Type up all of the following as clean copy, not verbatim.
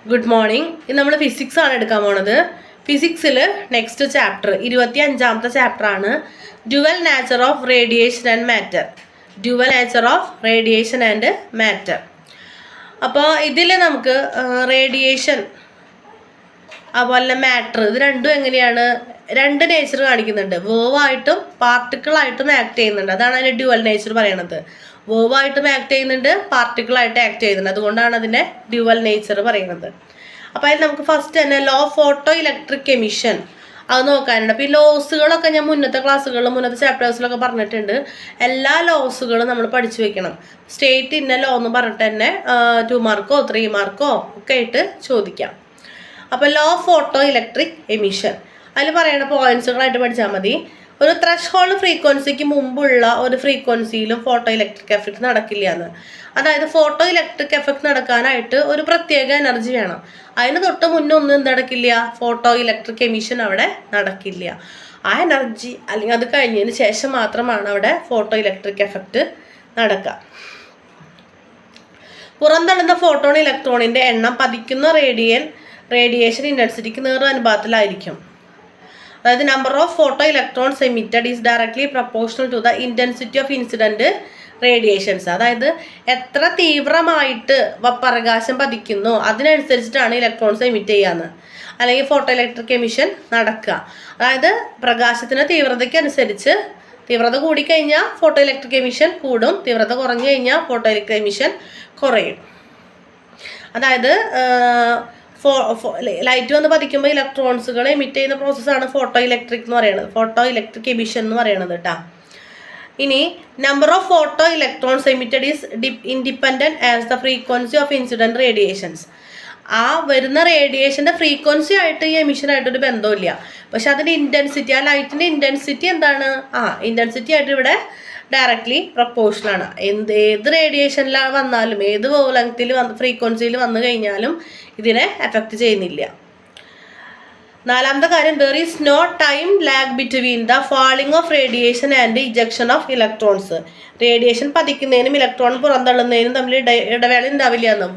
Good morning. In the physics physics next chapter 25th chapter dual nature of radiation and matter. Dual nature of radiation and matter. Appo idile namukku radiation അതുപോലെ matter ഇത് രണ്ടും എങ്ങനെയാണ് രണ്ട് nature കാണിക്കുന്നുണ്ട്. Wave ആയിട്ടും particle ആയിട്ടും act ചെയ്യുന്നുണ്ട്. അതാണ് അതിന്റെ ഡ്യുവൽ നേച്ചർ പറയുന്നത്. വേവ് ആയിട്ടും ആക്ട് ചെയ്യുന്നുണ്ട്, പാർട്ടിക്കിൾ ആയിട്ട് ആക്ട് ചെയ്യുന്നുണ്ട്. അതുകൊണ്ടാണ് അതിന്റെ ഡ്യുവൽ നേച്ചർ പറയുന്നത്. അപ്പോൾ അതിൽ നമുക്ക് ഫസ്റ്റ് തന്നെ ലോ ഫോട്ടോ ഇലക്ട്രിക് എമിഷൻ അത് നോക്കാനുണ്ട്. അപ്പോൾ ഈ ലോസുകളൊക്കെ ഞാൻ മുന്നത്തെ ക്ലാസ്സുകളിലും മുന്നത്തെ ചാപ്റ്റേഴ്സിലൊക്കെ പറഞ്ഞിട്ടുണ്ട്. എല്ലാ ലോസുകളും നമ്മൾ പഠിച്ചു വെക്കണം. സ്റ്റേറ്റ് ഇന്ന ലോ എന്ന് പറഞ്ഞിട്ട് തന്നെ 2 മാർക്കോ 3 മാർക്കോ ഒക്കെ ആയിട്ട് ചോദിക്കാം. അപ്പോൾ ലോ ഫോട്ടോ ഇലക്ട്രിക് എമിഷൻ അതിൽ പറയുന്ന പോയിന്റ്സുകളായിട്ട് പഠിച്ചാൽ മതി. ഒരു ത്രഷ് ഫ്രീക്വൻസിക്ക് മുമ്പുള്ള ഒരു ഫ്രീക്വൻസിയിലും ഫോട്ടോ ഇലക്ട്രിക് എഫക്റ്റ് നടക്കില്ല എന്ന്. അതായത് ഫോട്ടോ ഇലക്ട്രിക് എഫക്റ്റ് നടക്കാനായിട്ട് ഒരു പ്രത്യേക എനർജി വേണം. അതിന് തൊട്ട് മുന്നേ ഒന്നും എന്ത് നടക്കില്ല, ഫോട്ടോ ഇലക്ട്രിക് എമിഷൻ അവിടെ നടക്കില്ല. ആ എനർജി അല്ലെങ്കിൽ അത് കഴിഞ്ഞതിന് ശേഷം മാത്രമാണ് അവിടെ ഫോട്ടോ ഇലക്ട്രിക് എഫക്റ്റ് നടക്കുക. പുറന്തള്ളുന്ന ഫോട്ടോൺ ഇലക്ട്രോണിൻ്റെ എണ്ണം പതിക്കുന്ന റേഡിയേഷൻ ഇൻറ്റൻസിറ്റിക്ക് നേർനുപാതത്തിലായിരിക്കും. അതായത് number of photo electrons emitted is directly proportional to the intensity of incident radiations. അതായത് എത്ര തീവ്രമായിട്ട് പ്രകാശം പതിക്കുന്നോ അതിനനുസരിച്ചിട്ടാണ് ഇലക്ട്രോൺസ് എമിറ്റ് ചെയ്യാന്ന്, അല്ലെങ്കിൽ ഫോട്ടോ ഇലക്ട്രിക് എമിഷൻ നടക്കുക. അതായത് പ്രകാശത്തിൻ്റെ തീവ്രതയ്ക്ക് അനുസരിച്ച് തീവ്രത കൂടിക്കഴിഞ്ഞാൽ ഫോട്ടോ ഇലക്ട്രിക് എമിഷൻ കൂടും, തീവ്രത കുറഞ്ഞു കഴിഞ്ഞാൽ ഫോട്ടോ ഇലക്ട്രിക് എമിഷൻ കുറയും. അതായത് ലൈറ്റ് വന്ന് പതിക്കുമ്പോൾ ഇലക്ട്രോൺസുകൾ എമിറ്റ് ചെയ്യുന്ന പ്രോസസ്സാണ് ഫോട്ടോ ഇലക്ട്രിക് എന്ന് പറയുന്നത്, ഫോട്ടോ ഇലക്ട്രിക് എമിഷൻ എന്ന് പറയുന്നത് കേട്ടോ. ഇനി number of photo electrons emitted is independent as the frequency of incident radiations. ആ വരുന്ന റേഡിയേഷൻ്റെ ഫ്രീക്വൻസി ആയിട്ട് ഈ എമിഷനായിട്ടൊരു ബന്ധമില്ല. പക്ഷെ അതിൻ്റെ ഇൻറ്റൻസിറ്റി, ആ ലൈറ്റിൻ്റെ ഇൻറ്റൻസിറ്റി എന്താണ്, ഇൻറ്റൻസിറ്റി ആയിട്ട് ഇവിടെ ഡയറക്ട്ലി പ്രൊപ്പോർഷനാണ്. ഏത് റേഡിയേഷനിൽ വന്നാലും ഏത് വേവ് ലെങ്ത്തിൽ ഫ്രീക്വൻസിയിൽ വന്നു കഴിഞ്ഞാലും ഇതിനെ എഫക്റ്റ് ചെയ്യുന്നില്ല. നാലാമത്തെ കാര്യം, there is no time lag between the falling of radiation and ejection of electrons. Radiation പതിക്കുന്നതിനും ഇലക്ട്രോൺ പുറന്തള്ളുന്നതിനും തമ്മിൽ ഇടവേള ഉണ്ടാവില്ല എന്ന്,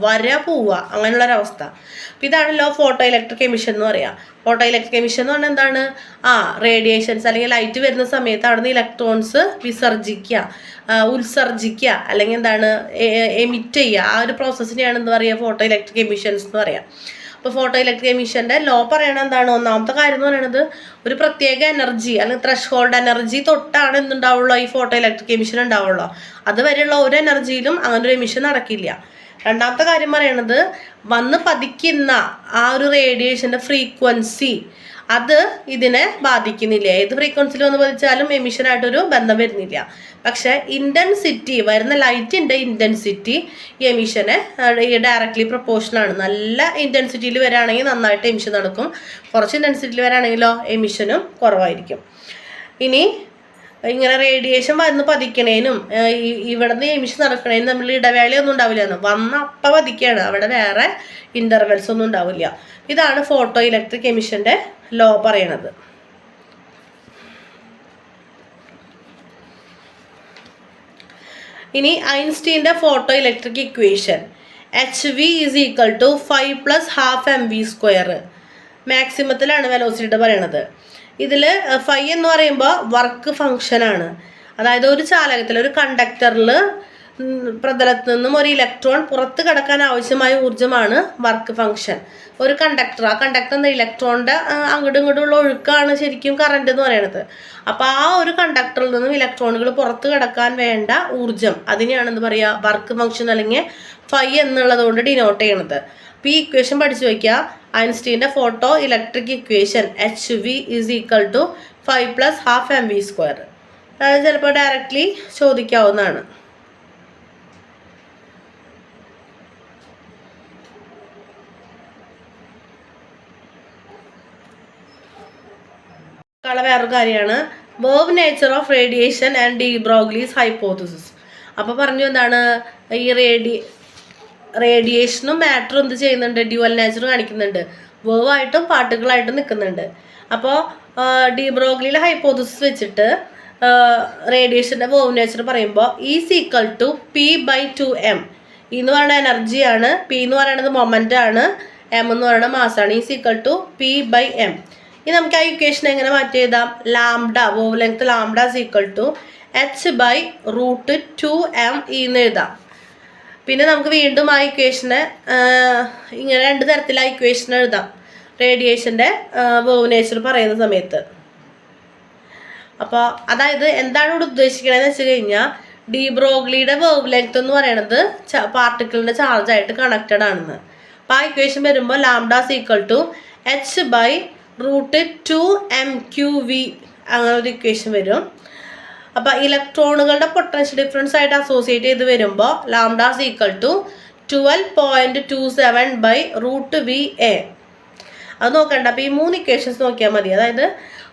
പോവുക അങ്ങനെയുള്ളൊരവസ്ഥ. അപ്പം ഇതാണ് ലോ ഫോട്ടോ ഇലക്ട്രിക് എമിഷൻ എന്ന് പറയാം. ഫോട്ടോ ഇലക്ട്രിക് എമിഷൻ എന്ന് പറഞ്ഞാൽ എന്താണ്, റേഡിയേഷൻസ് അല്ലെങ്കിൽ ലൈറ്റ് വരുന്ന സമയത്ത് അവിടെ നിന്ന് ഇലക്ട്രോൺസ് ഉത്സർജിക്കുക അല്ലെങ്കിൽ എന്താണ് എമിറ്റ് ചെയ്യുക. ആ ഒരു പ്രോസസ്സിനെയാണ് എന്താ പറയുക, ഫോട്ടോ ഇലക്ട്രിക് എമിഷൻസ് എന്ന് പറയാം. ഇപ്പോൾ ഫോട്ടോ ഇലക്ട്രിക് എമിഷൻ്റെ ലോ പറയണത് എന്താണ്, ഒന്നാമത്തെ കാര്യം എന്ന് പറയുന്നത് ഒരു പ്രത്യേക എനർജി അല്ലെങ്കിൽ ത്രഷ് ഹോൾഡ് എനർജി തൊട്ടാണ് എന്തുണ്ടാവുള്ളൂ, ഈ ഫോട്ടോ ഇലക്ട്രിക് എമിഷൻ ഉണ്ടാവുള്ളൂ. അതുവരെയുള്ള ഒരു എനർജിയിലും അങ്ങനെ ഒരു എമിഷൻ നടക്കില്ല. രണ്ടാമത്തെ കാര്യം പറയണത് വന്ന് പതിക്കുന്ന ആ ഒരു റേഡിയേഷൻ്റെ ഫ്രീക്വൻസി അത് ഇതിനെ ബാധിക്കുന്നില്ല. ഏത് ഫ്രീക്വൻസിയിൽ വന്ന് പതിച്ചാലും എമിഷനായിട്ടൊരു ബന്ധം വരുന്നില്ല. പക്ഷേ ഇൻറ്റൻസിറ്റി, വരുന്ന ലൈറ്റിൻ്റെ ഇൻറ്റൻസിറ്റി ഈ എമിഷനെ ഡയറക്ട്ലി പ്രൊപ്പോർഷനാണ്. നല്ല ഇൻറ്റൻസിറ്റിയിൽ വരികയാണെങ്കിൽ നന്നായിട്ട് എമിഷൻ നടക്കും, കുറച്ച് ഇൻറ്റൻസിറ്റിയിൽ വരികയാണെങ്കിലോ എമിഷനും കുറവായിരിക്കും. ഇനി ഇങ്ങനെ റേഡിയേഷൻ വന്ന് പതിക്കണേനും ഇവിടുന്ന് എമിഷൻ നടക്കണേനും തമ്മിൽ ഇടവേളയൊന്നും ഉണ്ടാവില്ല എന്ന്, വന്ന അപ്പം പതിക്കുകയാണ്, അവിടെ വേറെ ഇൻ്റർവെൽസ് ഒന്നും ഉണ്ടാവില്ല. ഇതാണ് ഫോട്ടോ ഇലക്ട്രിക് എമിഷൻ്റെ ലോ പറയണത്. ഇനി ഐൻസ്റ്റീൻ്റെ photo electric equation HV = 5 + ½ mv². മാക്സിമത്തിലാണ് വെലോസിറ്റി പറയണത്. ഇതിൽ ഫൈ എന്ന് പറയുമ്പോൾ വർക്ക് ഫങ്ഷനാണ്. അതായത് ഒരു ചാലകത്തിൽ, ഒരു കണ്ടക്ടറിൽ പ്രതലത്തിൽ നിന്നും ഒരു ഇലക്ട്രോൺ പുറത്ത് കടക്കാൻ ആവശ്യമായ ഊർജ്ജമാണ് വർക്ക് ഫങ്ഷൻ. ഒരു കണ്ടക്ടർ, ആ കണ്ടക്ടർ എന്ന ഇലക്ട്രോണിൻ്റെ അങ്ങോട്ടും ഇങ്ങോട്ടുള്ള ഒഴുക്കാണ് ശരിക്കും കറണ്ട് എന്ന് പറയുന്നത്. അപ്പോൾ ആ ഒരു കണ്ടക്ടറിൽ നിന്നും ഇലക്ട്രോണുകൾ പുറത്ത് കടക്കാൻ വേണ്ട ഊർജ്ജം അതിനെയാണ് എന്താ പറയുക, വർക്ക് ഫങ്ഷൻ അല്ലെങ്കിൽ ഫൈ എന്നുള്ളത് കൊണ്ട് ഡിനോട്ട് ചെയ്യണത്. അപ്പോൾ ഈ ഇക്വേഷൻ പഠിച്ചു വയ്ക്കുക. ഐൻസ്റ്റീൻ്റെ photo electric equation HV = 5 + ½ mv². അതായത് ചിലപ്പോൾ ഡയറക്റ്റ്ലി ചോദിക്കാവുന്നതാണ്. വേറൊരു കാര്യമാണ് wave nature of radiation and D Broglie's hypothesis. അപ്പോൾ പറഞ്ഞു എന്താണ്, ഈ റേഡിയേഷനും മാറ്ററും എന്ത് ചെയ്യുന്നുണ്ട്, ഡ്യുവൽ നേച്ചർ കാണിക്കുന്നുണ്ട്, വേവായിട്ടും പാർട്ടിക്കിളായിട്ടും നിൽക്കുന്നുണ്ട്. അപ്പോൾ ഡി ബ്രോഗ്ലിയിലെ ഹൈപ്പോത്തസിസ് വെച്ചിട്ട് റേഡിയേഷൻ്റെ വേവ് നേച്ചർ പറയുമ്പോൾ = P/2m. എന്ന് പറയുന്നത് എനർജിയാണ്, P എന്ന് പറയുന്നത് മൊമെൻ്റ് ആണ്, എം എന്ന് പറയുന്നത് മാസാണ്. Is equal to P/m. ഇനി നമുക്ക് ആ ഇക്വേഷൻ എങ്ങനെ മാറ്റി എഴുതാം? Lambda wavelength lambda is equal to h/√2m എന്ന് എഴുതാം. പിന്നെ നമുക്ക് വീണ്ടും ആ ഇക്വേഷനെ ഇങ്ങനെ രണ്ട് തരത്തിൽ ആ ഇക്വേഷൻ എഴുതാം റേഡിയേഷൻ്റെ വേവ് നേച്ചർ പറയുന്ന സമയത്ത്. അപ്പോൾ അതായത് എന്താണ് ഇവിടെ ഉദ്ദേശിക്കണമെന്ന് വെച്ച് കഴിഞ്ഞാൽ ഡി ബ്രോഗ്ലിയുടെ വേവ് ലെങ്ത് എന്ന് പറയുന്നത് പാർട്ടിക്കിളിൻ്റെ ചാർജായിട്ട് കണക്റ്റഡ് ആണെന്ന്. അപ്പോൾ ആ ഇക്വേഷൻ വരുമ്പോൾ lambda is equal to h/√2mqv അങ്ങനെ ഒരു ഇക്വേഷൻ വരും. അപ്പോൾ ഇലക്ട്രോണുകളുടെ പൊട്ടൻഷ്യൽ ഡിഫറൻസ് ആയിട്ട് അസോസിയേറ്റ് ചെയ്ത് വരുമ്പോൾ lambda is equal to 12.27/√VA. അത് നോക്കണ്ട. അപ്പോൾ ഈ 3 ഇക്വേഷൻസ് നോക്കിയാൽ മതി. അതായത്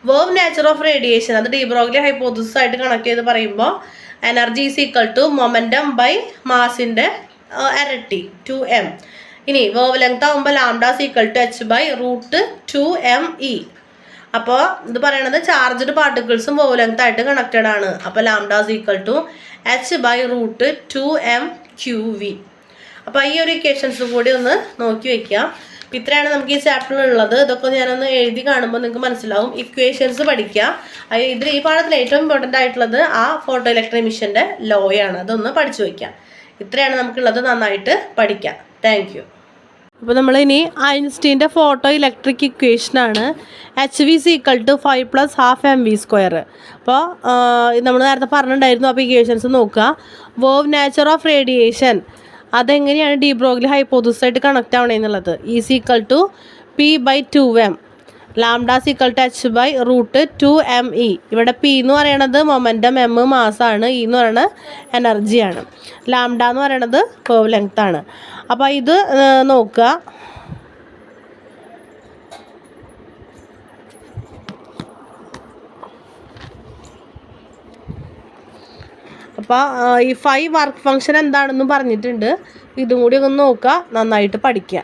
വേവ് നേച്ചർ ഓഫ് റേഡിയേഷൻ അത് ഡി ബ്രോഗ്ലി ഹൈപ്പോത്തസിസ് ആയിട്ട് കണക്ട് ചെയ്ത് പറയുമ്പോൾ energy is equal to momentum by മാസിൻ്റെ ഇരട്ടി 2m. ഇനി വേവ് ലെങ്ത് ആകുമ്പോൾ lambda is equal to h/√2me. അപ്പോൾ ഇത് പറയണത് ചാർജ്ഡ് പാർട്ടിക്കിൾസും വേവ് ലെങ്ത് ആയിട്ട് കണക്റ്റഡ് ആണ്. അപ്പോൾ lambda is equal to h/√2mqv. അപ്പോൾ ഈ ഒരു ഇക്വേഷൻസും കൂടി ഒന്ന് നോക്കി വെക്കാം. ഇത്രയാണ് നമുക്ക് ഈ ചാപ്റ്ററിൽ ഉള്ളത്. ഇതൊക്കെ ഞാനൊന്ന് എഴുതി കാണുമ്പോൾ നിങ്ങൾക്ക് മനസ്സിലാവും. ഇക്വേഷൻസ് പഠിക്കുക. ഇതിൽ ഈ പാഠത്തിൽ ഏറ്റവും ഇമ്പോർട്ടൻ്റ് ആയിട്ടുള്ളത് ആ ഫോട്ടോ ഇലക്ട്രിക് എമിഷൻ്റെ ലോയാണ്. അതൊന്ന് പഠിച്ചു വയ്ക്കാം. ഇത്രയാണ് നമുക്കുള്ളത്. നന്നായിട്ട് പഠിക്കാം. Thank you. അപ്പോൾ നമ്മളിനി ഐൻസ്റ്റീൻ്റെ ഫോട്ടോ ഇലക്ട്രിക് ഇക്വേഷനാണ്. HV is equal to 5 + ½ mv². അപ്പോൾ നമ്മൾ നേരത്തെ പറഞ്ഞിട്ടുണ്ടായിരുന്നു. അപ്പോൾ ഇക്വേഷൻസ് നോക്കുക. വേവ് നേച്ചർ ഓഫ് റേഡിയേഷൻ അതെങ്ങനെയാണ് ഡി ബ്രോഗ്ലി ഹൈപ്പോത്തസിസ് ആയിട്ട് കണക്റ്റ് ആവണമെന്നുള്ളത്. Is equal to P/2m. Lambda is equal to h/√2me. ഇവിടെ P എന്ന് പറയണത് മൊമെൻറ്റം, M മാസാണ്, E എന്ന് പറയുന്നത് എനർജിയാണ്, ലാംഡ എന്ന് പറയണത് വേവ് ലെങ്ത് ആണ്. അപ്പോൾ ഇത് നോക്കുക. അപ്പോൾ ഈ 5 വർക്ക് ഫംഗ്ഷൻ എന്താണെന്നും പറഞ്ഞിട്ടുണ്ട്. ഇതും കൂടി ഒന്ന് നോക്കുക. നന്നായിട്ട് പഠിക്കുക.